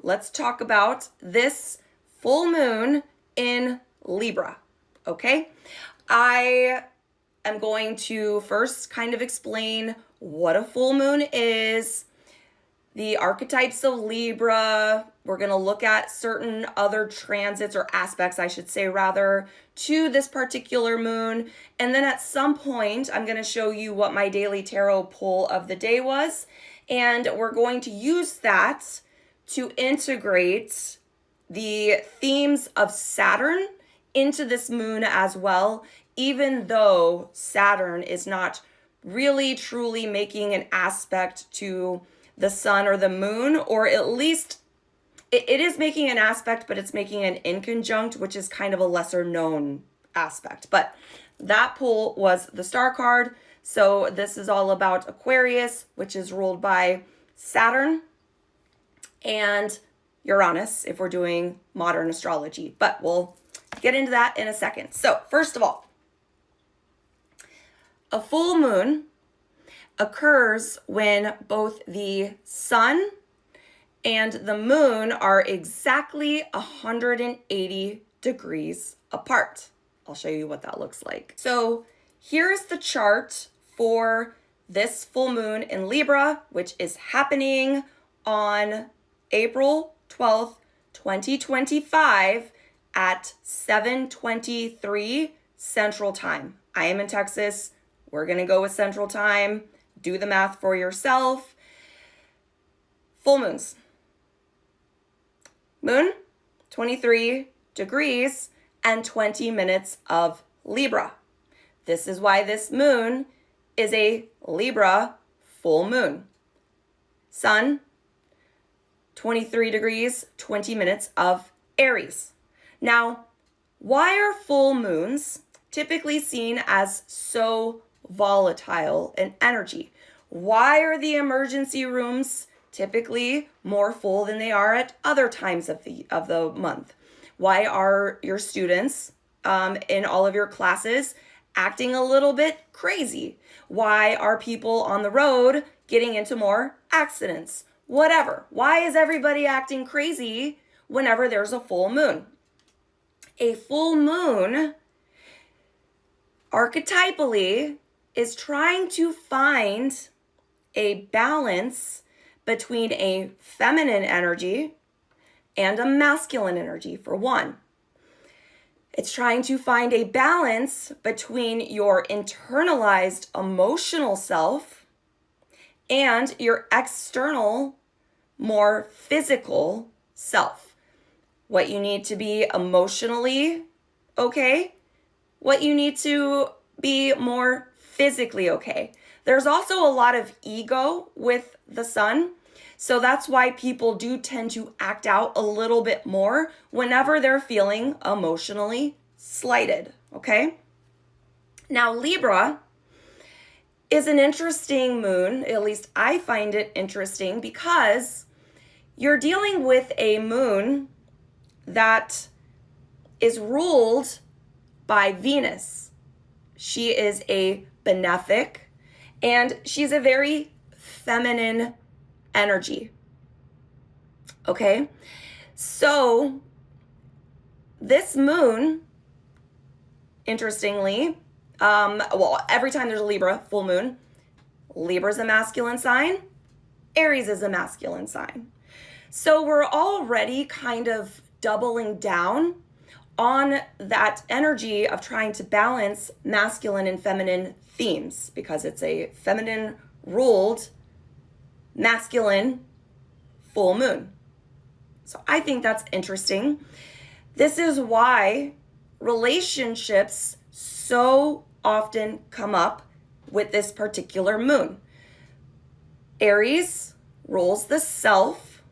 let's talk about this full moon in Libra, okay? I am going to first kind of explain what a full moon is, the archetypes of Libra. We're going to look at certain other transits or aspects, I should say rather, to this particular moon. And then at some point, I'm going to show you what my daily tarot pull of the day was. And we're going to use that to integrate the themes of Saturn into this moon as well, even though Saturn is not really truly making an aspect to the sun or the moon, or at least it is making an aspect, but it's making an inconjunct, which is kind of a lesser known aspect. But that pull was the star card. So this is all about Aquarius, which is ruled by Saturn and Uranus if we're doing modern astrology. But we'll get into that in a second. So first of all, a full moon occurs when both the sun and the moon are exactly 180 degrees apart. I'll show you what that looks like. So here's the chart for this full moon in Libra, which is happening on April 12th, 2025 at 7:23 Central Time. I am in Texas. We're going to go with Central Time. Do the math for yourself. Full moons. Moon, 23 degrees and 20 minutes of Libra. This is why this moon is a Libra full moon. Sun, 23 degrees, 20 minutes of Aries. Now, why are full moons typically seen as so volatile in energy? Why are the emergency rooms typically more full than they are at other times of the month? Why are your students in all of your classes acting a little bit crazy? Why are people on the road getting into more accidents? Whatever. Why is everybody acting crazy whenever there's a full moon? A full moon, archetypally, is trying to find a balance between a feminine energy and a masculine energy, for one. It's trying to find a balance between your internalized emotional self and your external, more physical self. What you need to be emotionally okay, what you need to be more physically okay. There's also a lot of ego with the sun. So that's why people do tend to act out a little bit more whenever they're feeling emotionally slighted, okay? Now, Libra is an interesting moon. At least I find it interesting because you're dealing with a moon that is ruled by Venus. She is a benefic and she's a very feminine energy. Okay? So this moon, interestingly, every time there's a Libra full moon, Libra's a masculine sign, Aries is a masculine sign. So we're already kind of doubling down on that energy of trying to balance masculine and feminine themes because it's a feminine ruled masculine full moon. So I think that's interesting. This is why relationships so often come up with this particular moon. Aries rules the self,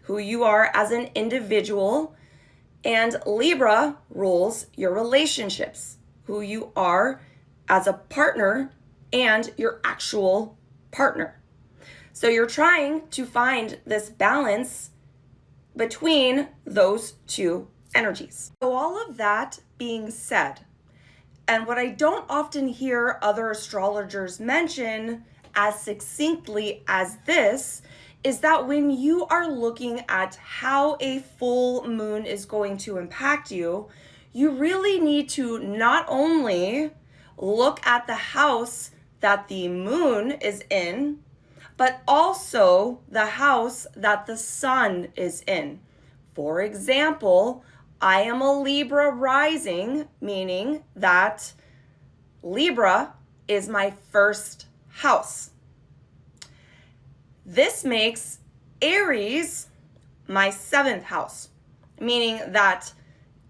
who you are as an individual, and Libra rules your relationships, who you are as a partner and your actual partner. So you're trying to find this balance between those two energies. So all of that being said, and what I don't often hear other astrologers mention as succinctly as this is that when you are looking at how a full moon is going to impact you, you really need to not only look at the house that the moon is in, but also the house that the sun is in. For example, I am a Libra rising, meaning that Libra is my first house. This makes Aries my 7th house, meaning that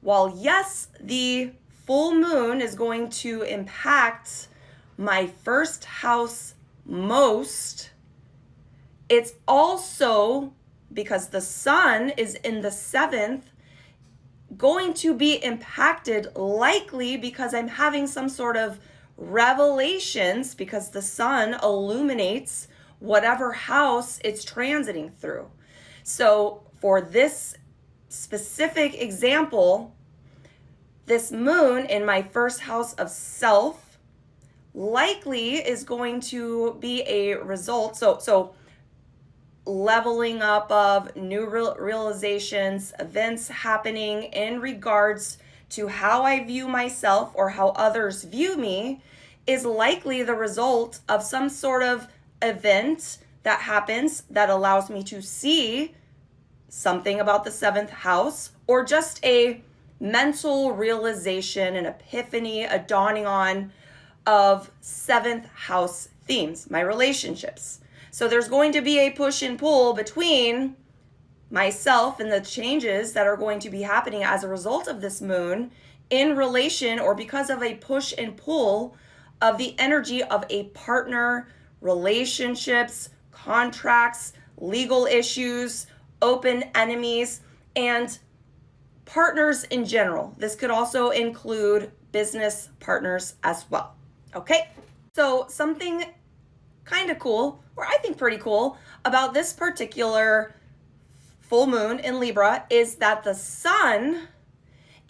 while yes, the full moon is going to impact my first house most, it's also, because the sun is in the 7th, going to be impacted likely because I'm having some sort of revelations, because the sun illuminates whatever house it's transiting through. So for this specific example, this moon in my first house of self likely is going to be a result. So leveling up of new realizations, events happening in regards to how I view myself or how others view me is likely the result of some sort of event that happens that allows me to see something about the 7th house, or just a mental realization, an epiphany, a dawning on of 7th house themes, my relationships. So there's going to be a push and pull between myself and the changes that are going to be happening as a result of this moon in relation, or because of a push and pull of the energy of a partner, relationships, contracts, legal issues, open enemies, and partners in general. This could also include business partners as well. Okay, so something kind of cool, or I think pretty cool, about this particular full moon in Libra is that the sun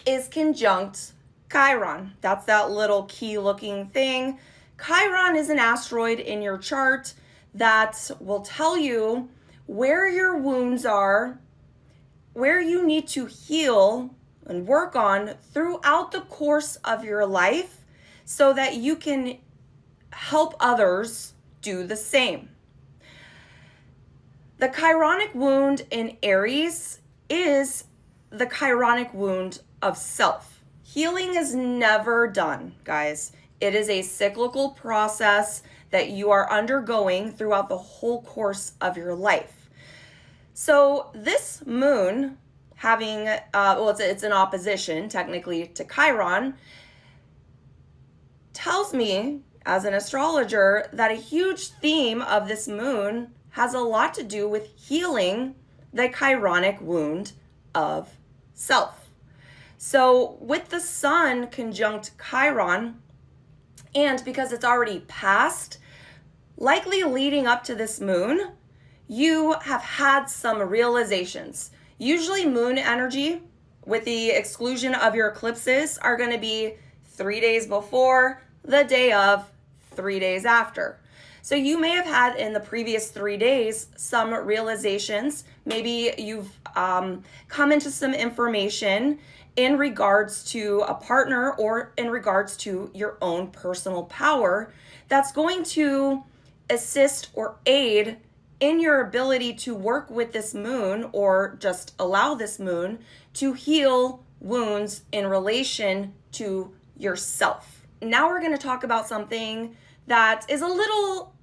is conjunct Chiron. That's that little key looking thing. Chiron is an asteroid in your chart that will tell you where your wounds are, where you need to heal and work on throughout the course of your life so that you can help others do the same. The Chironic wound in Aries is the Chironic wound of self. Healing is never done, guys. It is a cyclical process that you are undergoing throughout the whole course of your life. So this moon having, it's an opposition technically to Chiron, tells me as an astrologer that a huge theme of this moon has a lot to do with healing the Chironic wound of self. So with the sun conjunct Chiron, and because it's already passed, likely leading up to this moon, you have had some realizations. Usually moon energy, with the exclusion of your eclipses, are going to be 3 days before, the day of, 3 days after. So you may have had in the previous 3 days some realizations. Maybe you've come into some information in regards to a partner or in regards to your own personal power that's going to assist or aid in your ability to work with this moon, or just allow this moon to heal wounds in relation to yourself. Now we're going to talk about something that is a little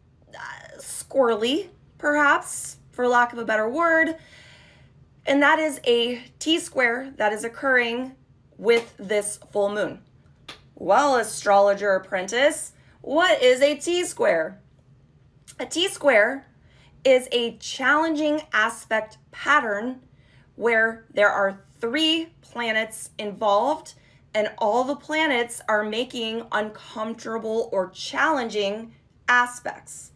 squirrely, perhaps, for lack of a better word, and that is a T-square that is occurring with this full moon. Well, astrologer apprentice, what is a T-square? A T-square is a challenging aspect pattern where there are 3 planets involved, and all the planets are making uncomfortable or challenging aspects.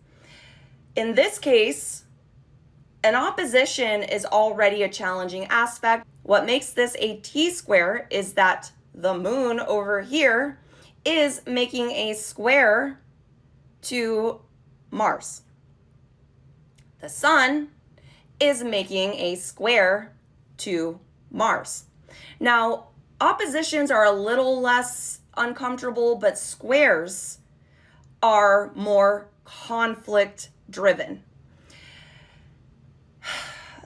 In this case, an opposition is already a challenging aspect. What makes this a T-square is that the moon over here is making a square to Mars. The sun is making a square to Mars. Now, oppositions are a little less uncomfortable, but squares are more conflict driven.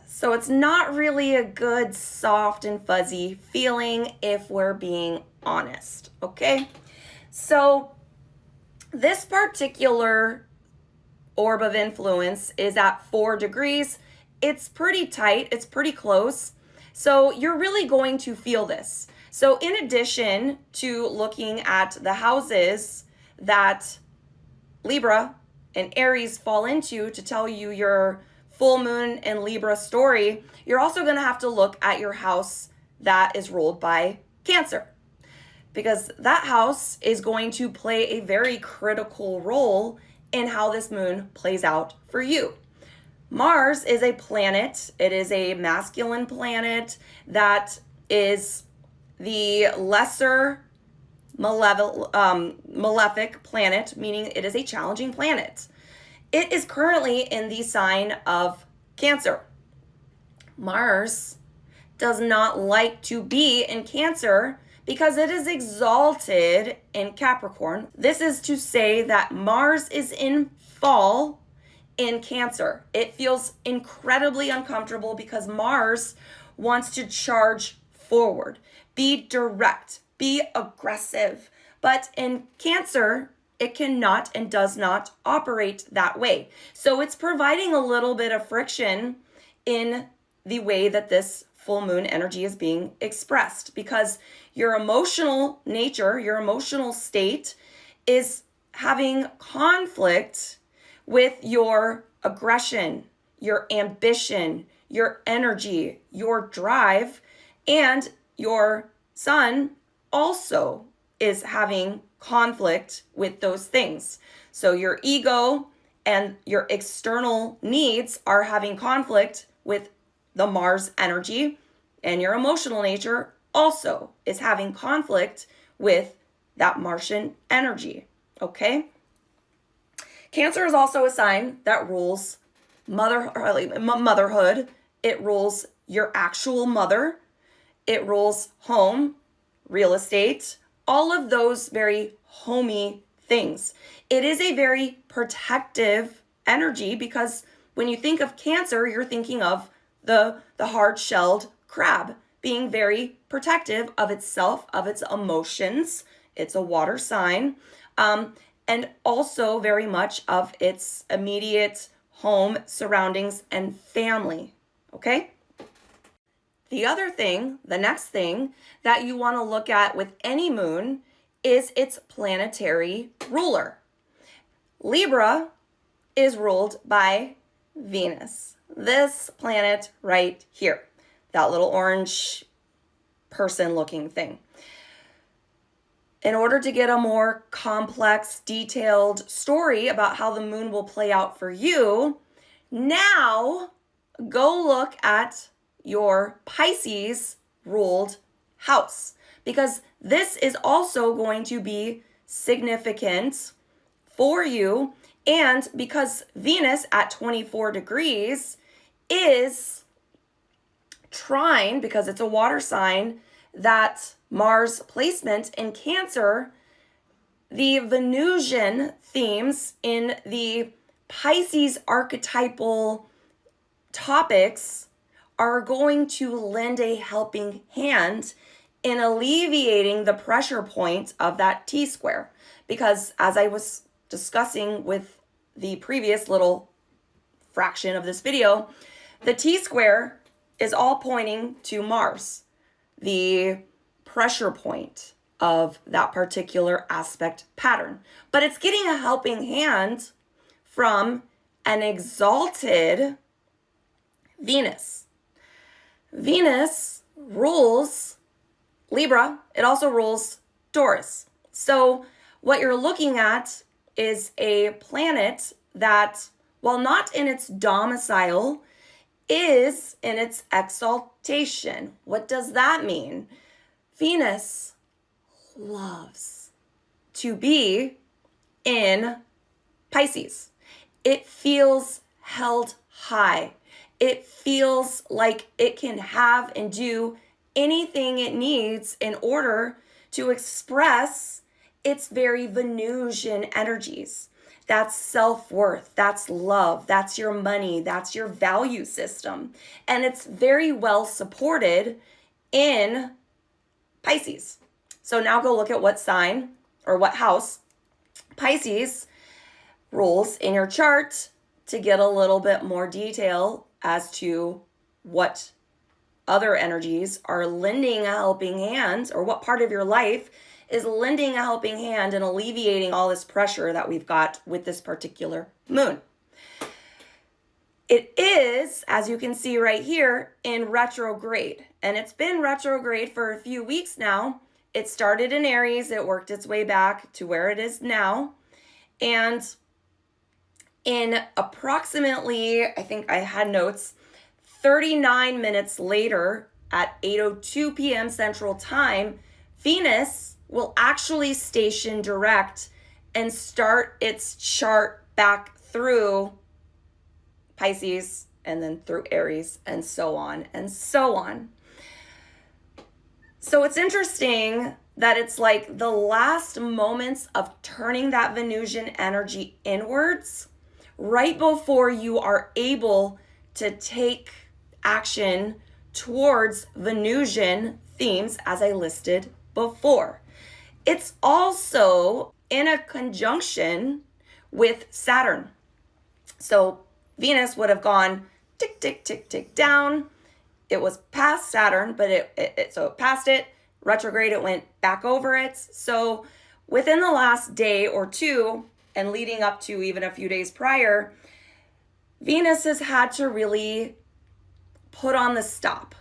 So it's not really a good, soft and fuzzy feeling if we're being honest, okay? So this particular orb of influence is at 4 degrees. It's pretty tight, it's pretty close. So you're really going to feel this. So in addition to looking at the houses that Libra and Aries fall into to tell you your full moon and Libra story, you're also going to have to look at your house that is ruled by Cancer, because that house is going to play a very critical role in how this moon plays out for you. Mars is a planet. It is a masculine planet that is the lesser malefic planet, meaning it is a challenging planet. It is currently in the sign of Cancer. Mars does not like to be in Cancer because it is exalted in Capricorn. This is to say that Mars is in fall in Cancer. It feels incredibly uncomfortable because Mars wants to charge forward, be direct, be aggressive. But in Cancer, it cannot and does not operate that way. So it's providing a little bit of friction in the way that this full moon energy is being expressed, because your emotional nature, your emotional state is having conflict with your aggression, your ambition, your energy, your drive, and your sun also is having conflict with those things. So your ego and your external needs are having conflict with the Mars energy, and your emotional nature also is having conflict with that Martian energy, okay? Cancer is also a sign that rules motherhood. It rules your actual mother. It rules home, real estate, all of those very homey things. It is a very protective energy because when you think of Cancer, you're thinking of the hard-shelled crab being very protective of itself, of its emotions. It's a water sign. And also very much of its immediate home, surroundings, and family, okay? The other thing, the next thing that you want to look at with any moon is its planetary ruler. Libra is ruled by Venus, this planet right here, that little orange person looking thing. In order to get a more complex, detailed story about how the moon will play out for you, now go look at your Pisces ruled house, because this is also going to be significant for you. And because Venus at 24 degrees is trine, because it's a water sign, that Mars placement in Cancer, the Venusian themes in the Pisces archetypal topics are going to lend a helping hand in alleviating the pressure point of that T-square. Because as I was discussing with the previous little fraction of this video, the T-square is all pointing to Mars, the pressure point of that particular aspect pattern. But it's getting a helping hand from an exalted Venus. Venus rules Libra. It also rules Taurus. So what you're looking at is a planet that, while not in its domicile, is in its exaltation. What does that mean? Venus loves to be in Pisces. It feels held high. it feels like it can have and do anything it needs in order to express its very Venusian energies. That's self-worth, that's love, that's your money, that's your value system. And it's very well supported in Pisces. So now go look at what sign or what house Pisces rules in your chart to get a little bit more detail as to what other energies are lending a helping hand, or what part of your life is lending a helping hand and alleviating all this pressure that we've got with this particular moon. It is, as you can see right here, in retrograde, and it's been retrograde for a few weeks now. It started in Aries, it worked its way back to where it is now, and in approximately, I think I had notes, 39 minutes later at 8:02 p.m. Central Time, Venus will actually station direct and start its chart back through Pisces and then through Aries and so on and so on. So it's interesting that it's like the last moments of turning that Venusian energy inwards right before you are able to take action towards Venusian themes, as I listed before. It's also in a conjunction with Saturn. So Venus would have gone tick, tick, tick, tick down. It was past Saturn, but it passed it, retrograde, it went back over it. So within the last day or two, and leading up to even a few days prior, Venus has had to really put on the stop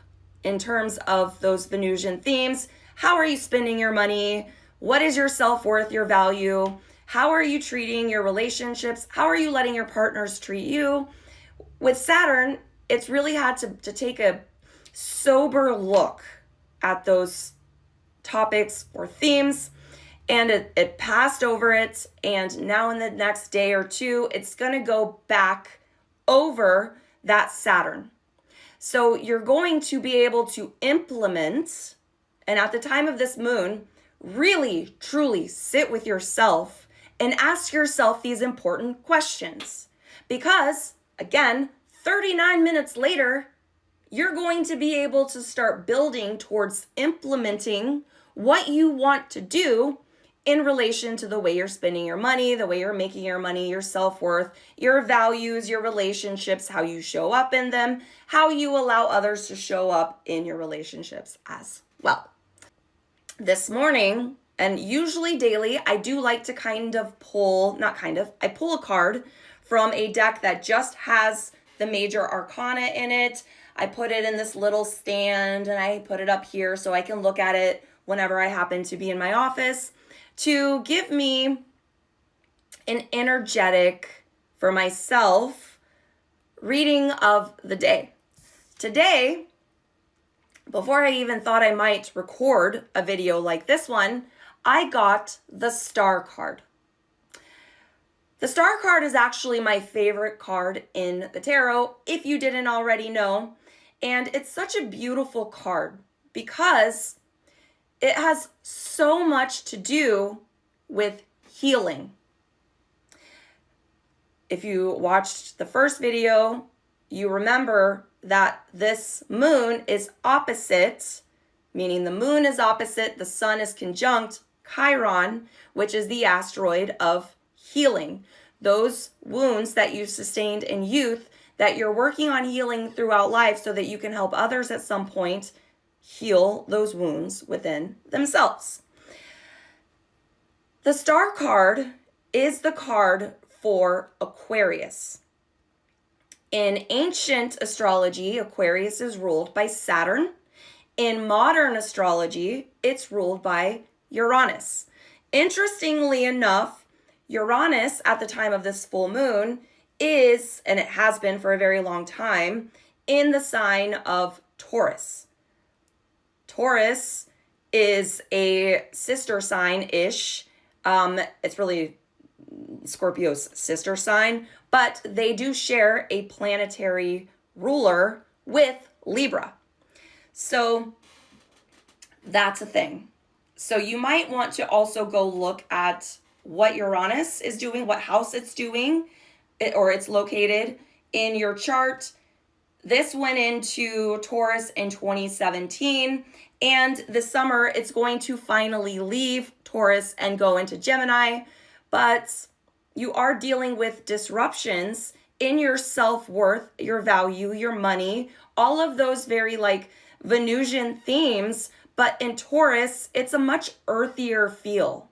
in terms of those Venusian themes. How are you spending your money? What is your self-worth, your value? How are you treating your relationships? How are you letting your partners treat you? With Saturn, it's really had to take a sober look at those topics or themes, and it passed over it, and now in the next day or two, it's going to go back over that Saturn. So you're going to be able to implement, and at the time of this moon, really, truly sit with yourself and ask yourself these important questions. Because, again, 39 minutes later, you're going to be able to start building towards implementing what you want to do in relation to the way you're spending your money, the way you're making your money, your self-worth, your values, your relationships, how you show up in them, how you allow others to show up in your relationships as well. This morning, and usually daily, I do like to I pull a card from a deck that just has the major arcana in it. I put it in this little stand and I put it up here so I can look at it whenever I happen to be in my office, to give me an energetic, for myself, reading of the day. Today, before I even thought I might record a video like this one, I got the Star card. The Star card is actually my favorite card in the tarot, if you didn't already know. And it's such a beautiful card because it has so much to do with healing. If you watched the first video, you remember that this moon is opposite, meaning the moon is opposite, the sun is conjunct Chiron, which is the asteroid of healing. Those wounds that you sustained in youth that you're working on healing throughout life so that you can help others at some point heal those wounds within themselves. The Star card is the card for Aquarius. In ancient astrology, Aquarius is ruled by Saturn. In modern astrology, it's ruled by Uranus. Interestingly enough, Uranus at the time of this full moon is, and it has been for a very long time, in the sign of Taurus. Taurus is a sister sign-ish. It's really Scorpio's sister sign, but they do share a planetary ruler with Libra. So that's a thing. So you might want to also go look at what Uranus is doing, what house it's doing, or it's located in your chart. This went into Taurus in 2017, and this summer it's going to finally leave Taurus and go into Gemini. But you are dealing with disruptions in your self-worth, your value, your money, all of those very like Venusian themes. But in Taurus, it's a much earthier feel.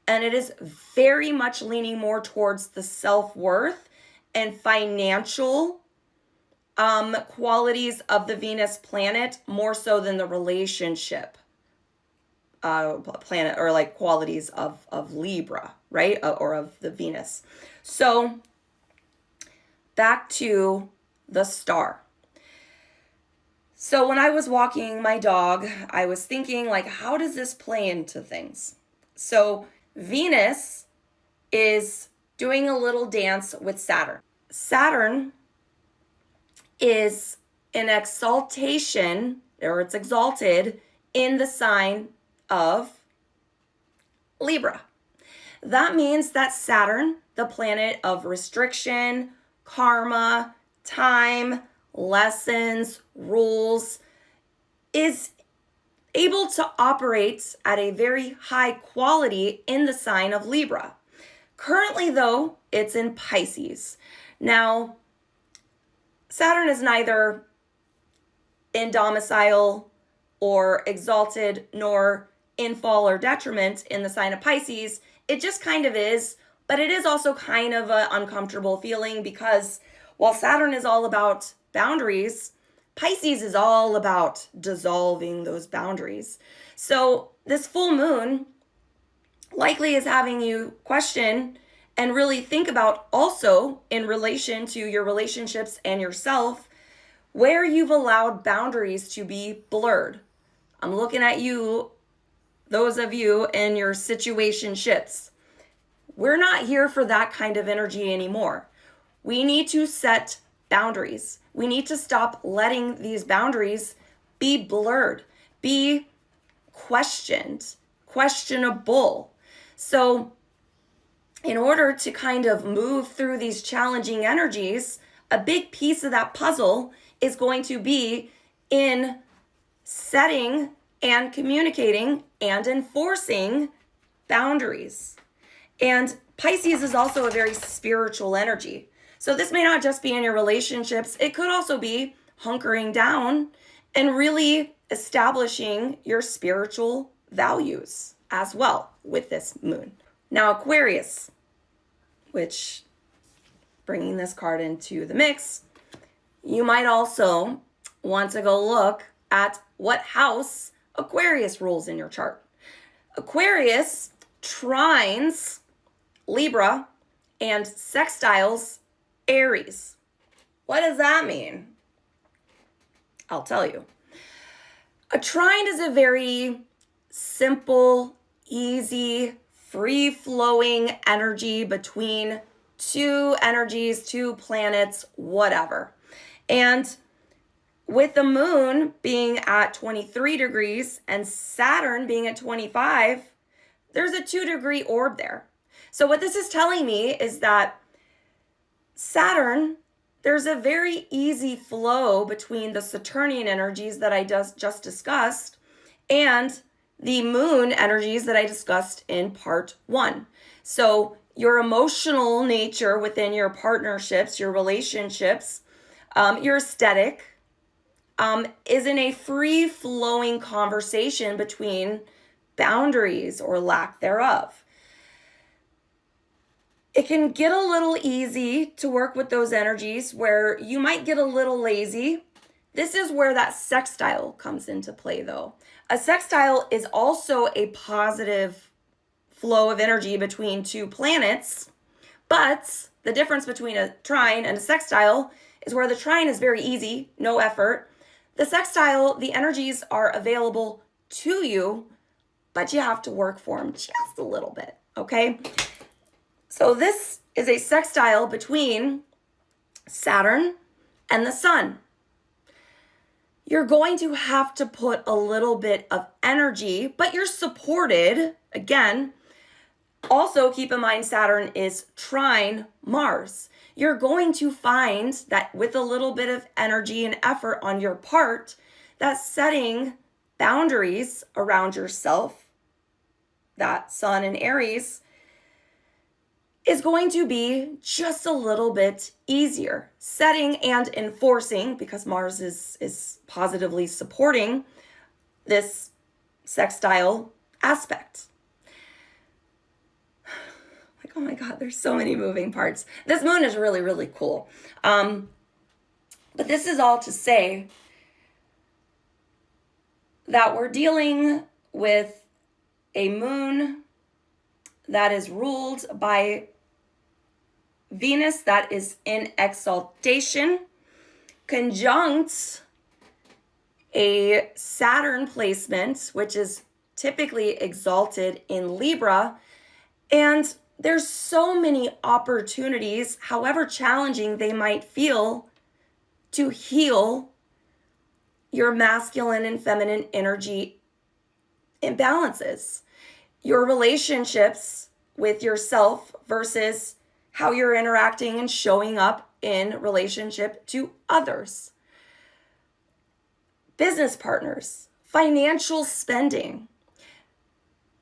And it is very much leaning more towards the self-worth and financial qualities of the Venus planet, more so than the relationship planet, or like qualities of Libra, right? Or of the Venus. So back to the star. So when I was walking my dog, I was thinking, like, how does this play into things? So Venus is doing a little dance with Saturn. Saturn is an exaltation, or it's exalted in the sign of Libra. That means that Saturn, the planet of restriction, karma, time, lessons, rules, is able to operate at a very high quality in the sign of Libra. Currently, though, it's in Pisces. Now, Saturn is neither in domicile or exalted nor in fall or detriment in the sign of Pisces. It just kind of is, but it is also kind of an uncomfortable feeling, because while Saturn is all about boundaries, Pisces is all about dissolving those boundaries. So this full moon likely is having you question and really think about, also in relation to your relationships and yourself, where you've allowed boundaries to be blurred. I'm looking at you, those of you in your situationships. We're not here for that kind of energy anymore. We need to set boundaries. We need to stop letting these boundaries be blurred, be questioned, questionable. So in order to kind of move through these challenging energies, a big piece of that puzzle is going to be in setting and communicating and enforcing boundaries. And Pisces is also a very spiritual energy. So this may not just be in your relationships. It could also be hunkering down and really establishing your spiritual values as well with this moon. Now, Aquarius, which, bringing this card into the mix, you might also want to go look at what house Aquarius rules in your chart. Aquarius trines Libra and sextiles Aries. What does that mean? I'll tell you. A trine is a very simple, easy, free-flowing energy between two energies, two planets, whatever. And with the moon being at 23 degrees and Saturn being at 25, there's a 2-degree orb there. So what this is telling me is that Saturn, there's a very easy flow between the Saturnian energies that I just discussed and the moon energies that I discussed in part 1. So your emotional nature within your partnerships, your relationships, your aesthetic, is in a free-flowing conversation between boundaries or lack thereof. It can get a little easy to work with those energies where you might get a little lazy. This is where that sextile comes into play, though. A sextile is also a positive flow of energy between two planets, but the difference between a trine and a sextile is where the trine is very easy, no effort. The sextile, the energies are available to you, but you have to work for them just a little bit, okay? So this is a sextile between Saturn and the sun. You're going to have to put a little bit of energy, but you're supported. Again, also keep in mind Saturn is trine Mars. You're going to find that with a little bit of energy and effort on your part, that setting boundaries around yourself, that sun in Aries, is going to be just a little bit easier. Setting and enforcing, because Mars is positively supporting this sextile aspect. Like, oh my God, there's so many moving parts. This moon is really, really cool. But this is all to say that we're dealing with a moon that is ruled by Venus, that is in exaltation, conjunct a Saturn placement, which is typically exalted in Libra. And there's so many opportunities, however challenging they might feel, to heal your masculine and feminine energy imbalances. Your relationships with yourself versus how you're interacting and showing up in relationship to others. Business partners, financial spending.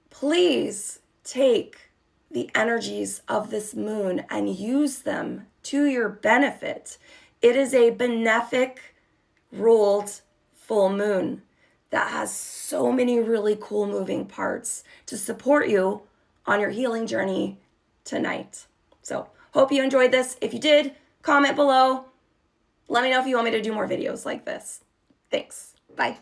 Please take the energies of this moon and use them to your benefit. It is a benefic ruled full moon that has so many really cool moving parts to support you on your healing journey tonight. So hope you enjoyed this. If you did, comment below. Let me know if you want me to do more videos like this. Thanks. Bye.